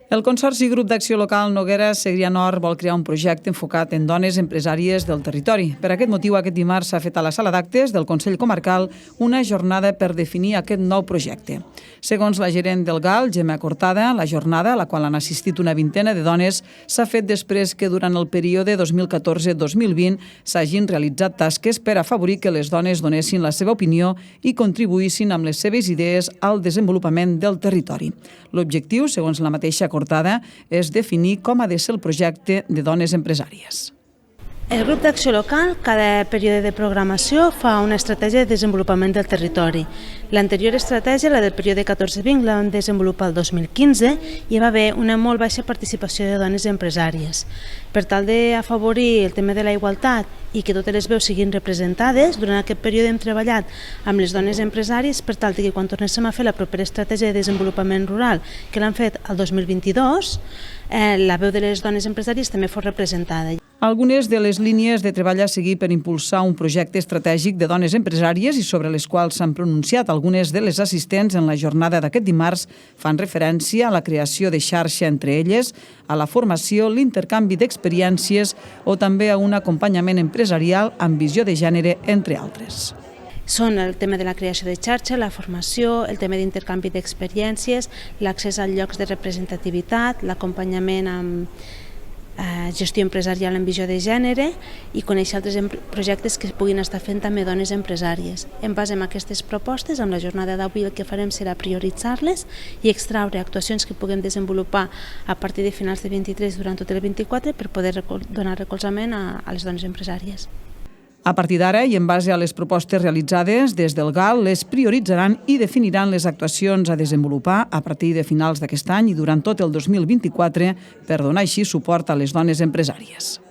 El Consorci Grup d'Acció Local Noguera Segrià Nord vol crear un projecte enfocat en dones empresàries del territori. Per aquest motiu, aquest dimarts s'ha fet a la sala d'actes del Consell Comarcal una jornada per definir aquest nou projecte. Segons la gerent del GAL, Gemma Cortada, la jornada, a la qual han assistit una vintena de dones, s'ha fet després que durant el període 2014-2020 s'hagin realitzat tasques per afavorir que les dones donessin la seva opinió i contribuïssin amb les seves idees al desenvolupament del territori. L'objectiu, segons la mateixa Cortada, és definir com ha de ser el projecte de dones empresàries. El grup d'acció local, cada període de programació, fa una estratègia de desenvolupament del territori. L'anterior estratègia, la del període 14-20, la vam desenvolupar el 2015 i hi va haver una molt baixa participació de dones empresàries. Per tal d'afavorir el tema de la igualtat i que totes les veus siguin representades, durant aquest període hem treballat amb les dones empresàries per tal que quan tornéssim a fer la propera estratègia de desenvolupament rural, que l'han fet el 2022, la veu de les dones empresàries també fos representada. Algunes de les línies de treball a seguir per impulsar un projecte estratègic de dones empresàries i sobre les quals s'han pronunciat algunes de les assistents en la jornada d'aquest dimarts fan referència a la creació de xarxa entre elles, a la formació, l'intercanvi d'experiències o també a un acompanyament empresarial amb visió de gènere, entre altres. Són el tema de la creació de xarxa, la formació, el tema d'intercanvi d'experiències, l'accés a llocs de representativitat, l'acompanyament amb gestió empresarial en visió de gènere i conèixer altres projectes que puguin estar fent també dones empresàries. En base a aquestes propostes, amb la jornada d'avui el que farem serà prioritzar-les i extraure actuacions que puguem desenvolupar a partir de finals de 23 durant tot el 24 per poder donar recolzament a les dones empresàries. A partir d'ara, i en base a les propostes realitzades des del GAL, les prioritzaran i definiran les actuacions a desenvolupar a partir de finals d'aquest any i durant tot el 2024 per donar així suport a les dones empresàries.